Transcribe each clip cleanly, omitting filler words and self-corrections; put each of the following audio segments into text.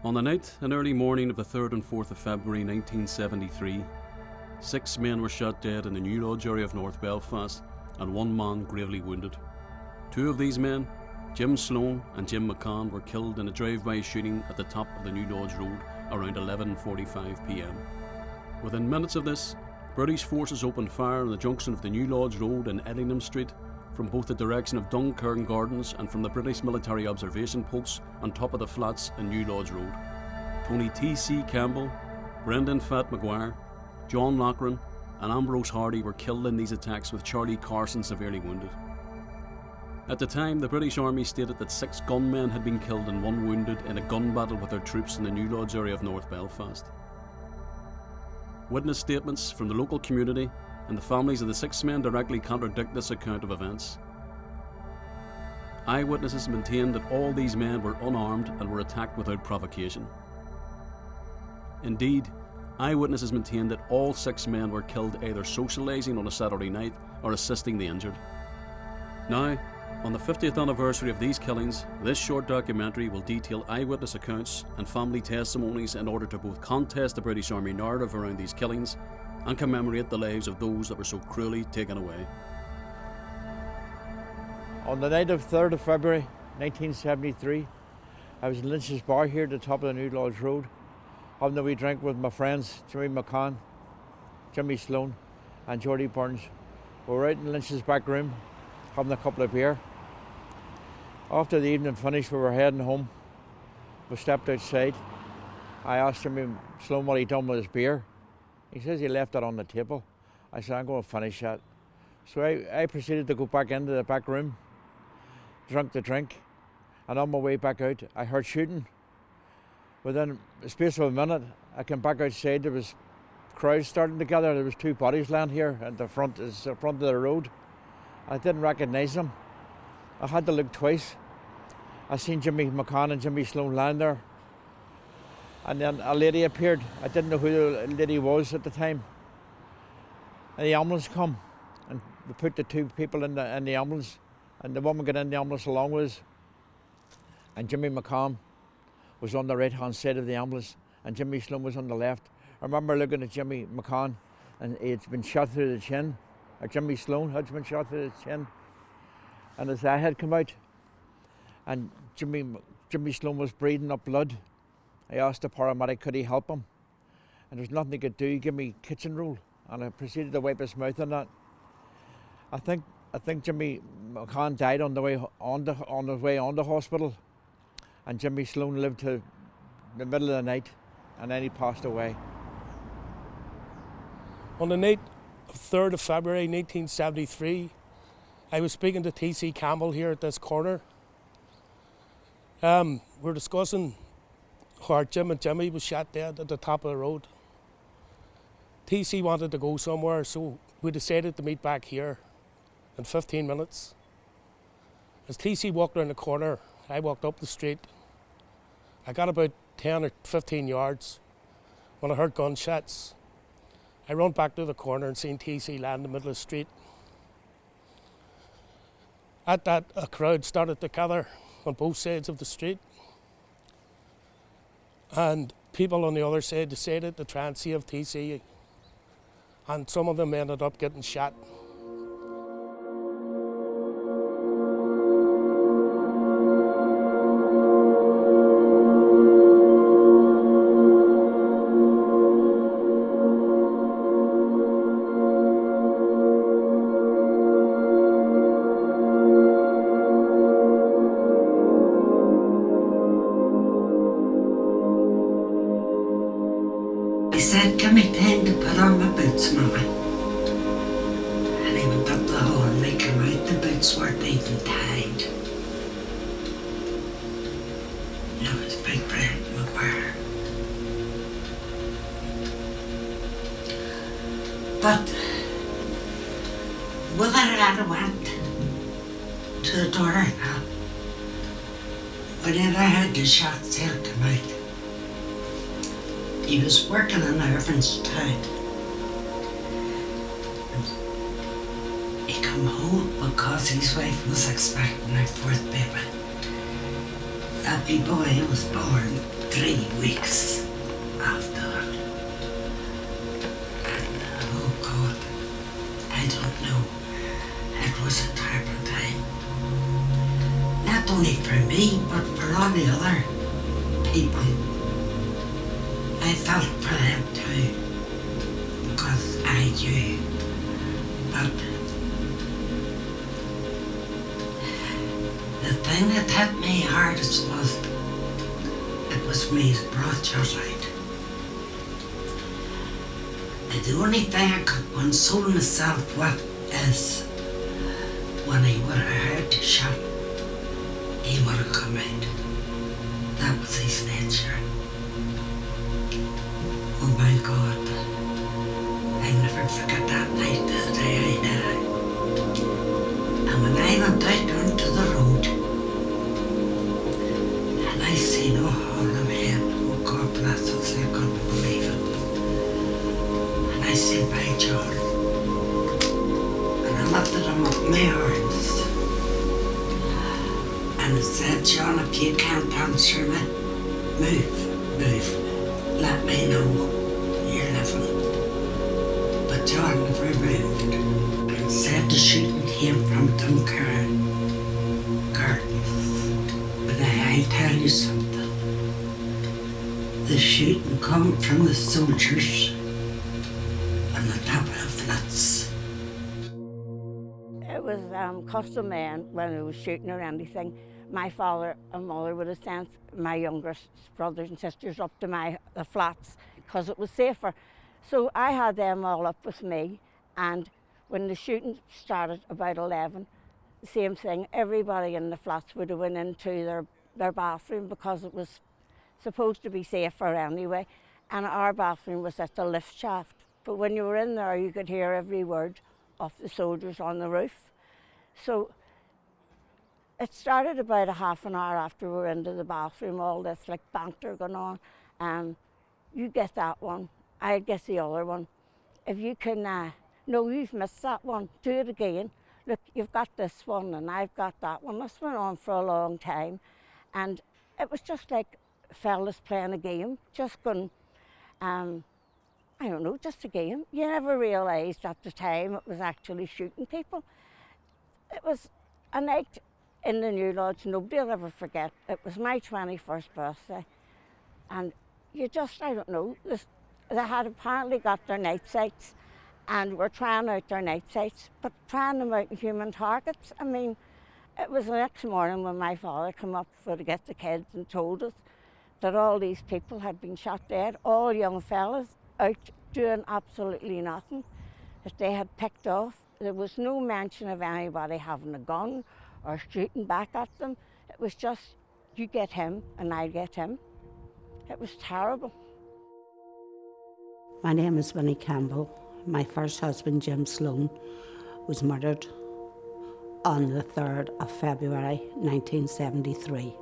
On the night and early morning of the 3rd and 4th of February 1973, 6 men were shot dead in the New Lodge area of North Belfast and 1 man gravely wounded. 2 of these men, Jim Sloan and Jim McCann, were killed in a drive-by shooting at the top of the New Lodge Road around 11:45 p.m. Within minutes of this, British forces opened fire on the junction of the New Lodge Road and Edlingham Street from both the direction of Duncairn Gardens and from the British military observation posts on top of the flats in New Lodge Road. Tony TC Campbell, Brendan Fat Maguire, John Loughran and Ambrose Hardy were killed in these attacks, with Charlie Carson severely wounded. At the time, the British Army stated that 6 gunmen had been killed and 1 wounded in a gun battle with their troops in the New Lodge area of North Belfast. Witness statements from the local community and the families of the 6 men directly contradict this account of events. Eyewitnesses maintained that all these men were unarmed and were attacked without provocation. Indeed, eyewitnesses maintained that all 6 men were killed either socialising on a Saturday night or assisting the injured. Now, on the 50th anniversary of these killings, this short documentary will detail eyewitness accounts and family testimonies in order to both contest the British Army narrative around these killings and commemorate the lives of those that were so cruelly taken away. On the night of 3rd of February 1973, I was in Lynch's bar here at the top of the New Lodge Road, having a wee drink with my friends Jimmy McCann, Jimmy Sloan and Geordie Burns. We were out in Lynch's back room having a couple of beer. After the evening finished, we were heading home. We stepped outside. I asked Jimmy Sloan what he'd done with his beer. He says he left it on the table. I said, I'm going to finish that. So I proceeded to go back into the back room, drank the drink, and on my way back out, I heard shooting. Within the space of a minute, I came back outside. There was crowds starting to gather. There was 2 bodies lying here at the front of the road. I didn't recognise them. I had to look twice. I seen Jimmy McCann and Jimmy Sloan lying there. And then a lady appeared. I didn't know who the lady was at the time. And the ambulance come, and we put the 2 people in the ambulance, and the woman got in the ambulance along with us. And Jimmy McCann was on the right-hand side of the ambulance, and Jimmy Sloan was on the left. I remember looking at Jimmy McCann, and he'd been shot through the chin. Or Jimmy Sloan had been shot through the chin, and his eye had come out, and Jimmy Sloan was breathing up blood. I asked the paramedic could he help him, and there was nothing he could do. He gave me kitchen roll, and I proceeded to wipe his mouth on that. I think Jimmy McCann died on the way on the hospital, and Jimmy Sloan lived to the middle of the night, and then he passed away. On the night of 3rd of February 1973, I was speaking to TC Campbell here at this corner. We're discussing how Jim and Jimmy was shot dead at the top of the road. TC wanted to go somewhere, so we decided to meet back here in 15 minutes. As TC walked around the corner, I walked up the street. I got about 10 or 15 yards when I heard gunshots. I ran back to the corner and seen TC lying in the middle of the street. At that, a crowd started to gather on both sides of the street. And people on the other side decided to try and save TC. And some of them ended up getting shot. He said, give me time to put on my boots, Mama. And he went up the hall and they came out, the boots weren't even tied. And it was Big Fat Maguire. But whether I went to the door or not, whenever I had the shots there come out, he was working in Irvin's town. He come home because his wife was expecting her 4th baby. That My boy was born 3 weeks after that. And, oh God, I don't know. It was a terrible time. Not only for me, but for all the other people. I felt for them too, because I knew. But the thing that hit me hardest was it was me's brothers out. And the only thing I could console myself with is when he would have heard the shot, he would have come out. That was his nature. Oh my God, I never forget that night, the day I died. And when I went out onto the road, and I seen a hall of head, oh God bless us, I couldn't believe it. And I said, by John, and I lifted him up in my arms. And I said, John, if you can't answer me, move. Let me know you're living. But John never moved and said the shooting came from Duncairn Gardens. But I tell you something, the shooting come from the soldiers on the top of the flats. It was custom men when they was shooting or anything. My father and mother would have sent my younger brothers and sisters up to the flats because it was safer. So I had them all up with me, and when the shooting started about 11, the same thing, everybody in the flats would have went into their bathroom because it was supposed to be safer anyway, and our bathroom was at the lift shaft. But when you were in there, you could hear every word of the soldiers on the roof. So it started about a half an hour after we were into the bathroom, all this like banter going on. You get that one, I get the other one. If you can, no, you've missed that one, do it again. Look, you've got this one and I've got that one. This went on for a long time. And it was just like fellas playing a game, just going, I don't know, just a game. You never realised at the time it was actually shooting people. It was a night in the New Lodge nobody will ever forget. It was my 21st birthday, and you just, I don't know, they had apparently got their night sights and were trying out their night sights, but trying them out in human targets. I mean, it was the next morning when my father came up to get the kids and told us that all these people had been shot dead, all young fellas out doing absolutely nothing, that they had picked off. There was no mention of anybody having a gun or shooting back at them. It was just, you get him and I get him. It was terrible. My name is Winnie Campbell. My first husband, Jim Sloan, was murdered on the 3rd of February 1973.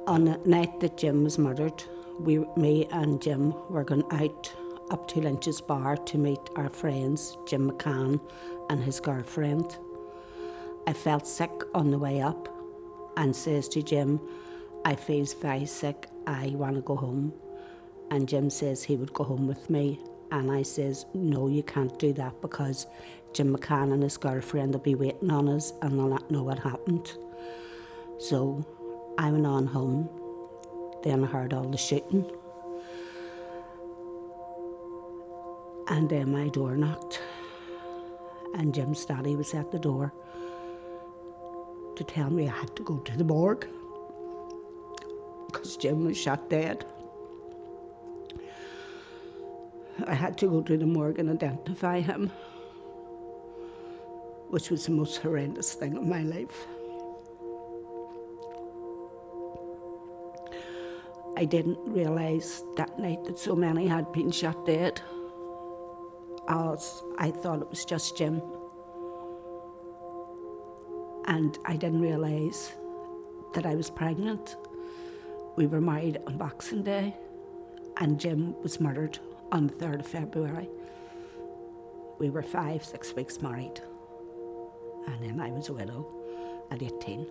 On the night that Jim was murdered, me and Jim were going out up to Lynch's bar to meet our friends, Jim McCann and his girlfriend. I felt sick on the way up and says to Jim, I feel very sick, I want to go home. And Jim says he would go home with me. And I says, no, you can't do that because Jim McCann and his girlfriend will be waiting on us and they'll not know what happened. So I went on home. Then I heard all the shooting. And then my door knocked. And Jim's daddy was at the door to tell me I had to go to the morgue because Jim was shot dead. I had to go to the morgue and identify him, which was the most horrendous thing of my life. I didn't realise that night that so many had been shot dead. I thought it was just Jim. And I didn't realise that I was pregnant. We were married on Boxing Day, and Jim was murdered on the 3rd of February. We were 5-6 weeks married, and then I was a widow at 18.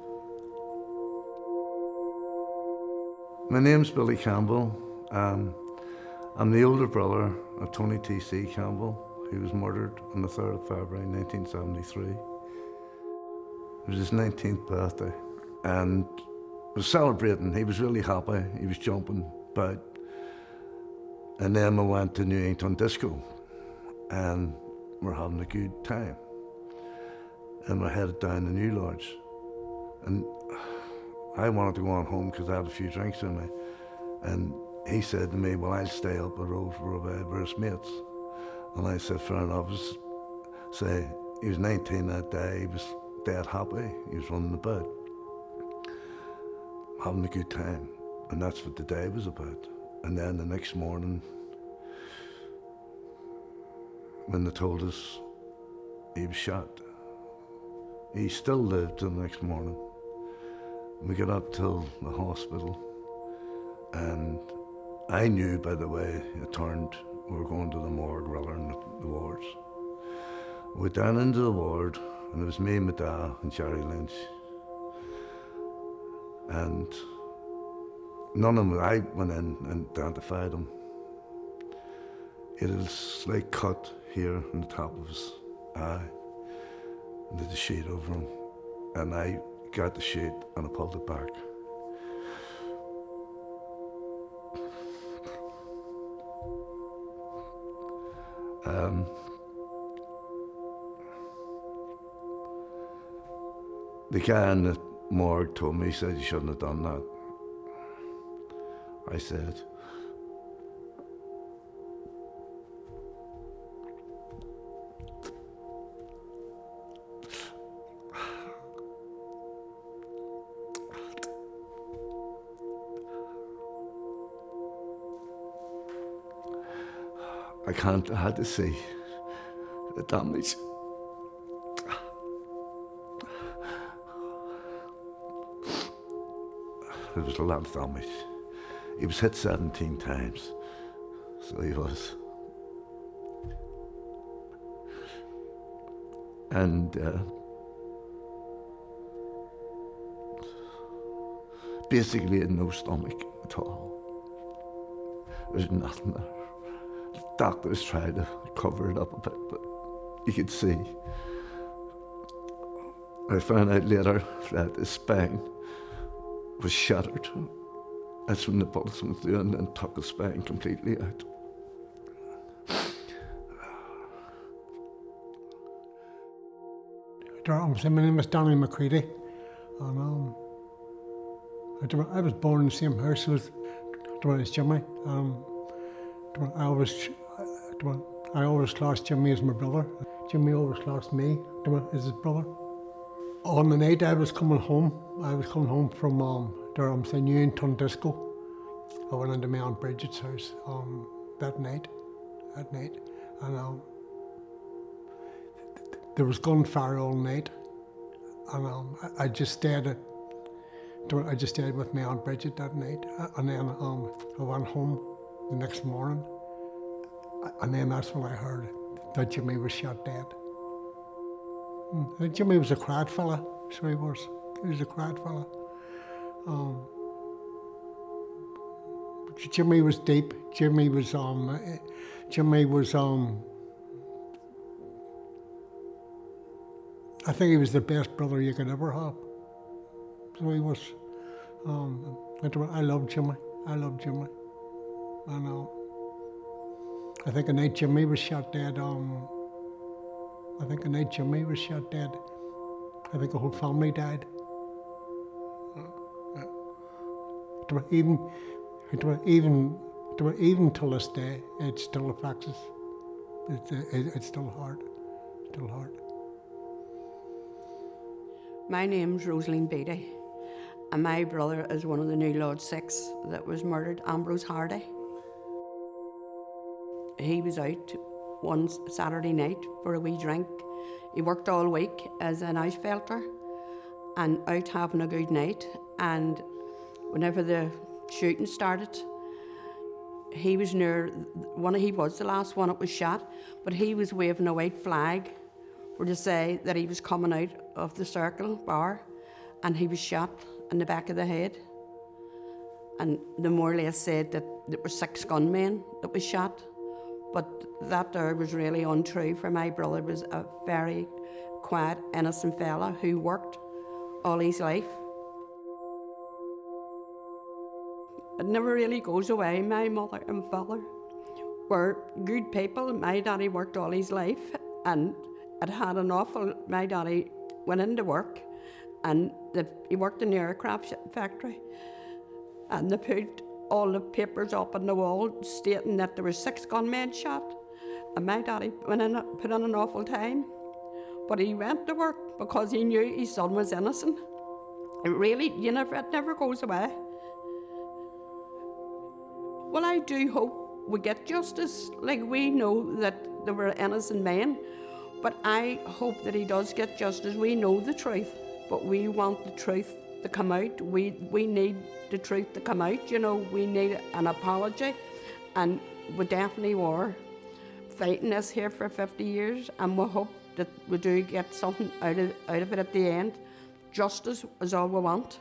My name's Billy Campbell. I'm the older brother of Tony TC Campbell, who was murdered on the 3rd of February 1973. It was his 19th birthday, and was celebrating. He was really happy. He was jumping about. And then we went to New England Disco, and we're having a good time. And we're headed down to New Lodge. And I wanted to go on home because I had a few drinks in me. And he said to me, well, I'll stay up the road for a bit, we're his mates. And I said, fair enough. Say, he was 19 that day, he was dead happy, he was running about, having a good time. And that's what the day was about. And then the next morning, when they told us he was shot, he still lived till the next morning. We got up till the hospital, and I knew by the way it turned, we were going to the morgue rather than the wards. We went down into the ward, and it was me, my dad, and Jerry Lynch. And none of them, I went in and identified him. He had a slight cut here on the top of his eye, and did the sheet over him. And I got the sheet and I pulled it back. The guy in the morgue told me, he said, you shouldn't have done that. I said, I had to see the damage. There was a lot of damage. He was hit 17 times, so he was. And basically he had no stomach at all. There's nothing there. The doctors tried to cover it up a bit, but you could see. I found out later that his spine was shattered. That's when the bullets went through and took his spine completely out. My name is Danny McCready, and I was born in the same house as Jimmy. I always classed Jimmy as my brother. Jimmy always classed me as his brother. On the night I was coming home from New England Disco. I went into my Aunt Bridget's house that night, and there was gunfire all night, and I just stayed with my Aunt Bridget that night, and then I went home the next morning, and then that's when I heard that Jimmy was shot dead. Jimmy was a quiet fella, so he was. He was a quiet fella. Jimmy was deep. Jimmy was I think he was the best brother you could ever have. So he was. I love Jimmy. And I think the night Jimmy was shot dead, I think the whole family died. Even till this day, it still affects us. It's still hard. My name's Rosaline Beattie, and my brother is one of the New Lodge 6 that was murdered, Ambrose Hardy. He was out one Saturday night for a wee drink. He worked all week as an ice felter and out having a good night, and whenever the shooting started, he was he was the last one that was shot, but he was waving a white flag for to say that he was coming out of the circle bar, and he was shot in the back of the head. and they more or less said that there were 6 gunmen that was shot. But that there was really untrue, for my brother was a very quiet, innocent fella who worked all his life. It never really goes away. My mother and father were good people. My daddy worked all his life, and it had an awful... My daddy went into work, and he worked in the aircraft factory, and they put all the papers up on the wall stating that there were 6 gunmen shot, and my daddy put in an awful time, but he went to work because he knew his son was innocent. It really, it never goes away. Well, I do hope we get justice. Like, we know that there were innocent men, but I hope that he does get justice. We know the truth, but we want the truth to come out. We need the truth to come out, we need an apology, and we definitely were fighting this here for 50 years, and we hope that we do get something out of it at the end. Justice is all we want.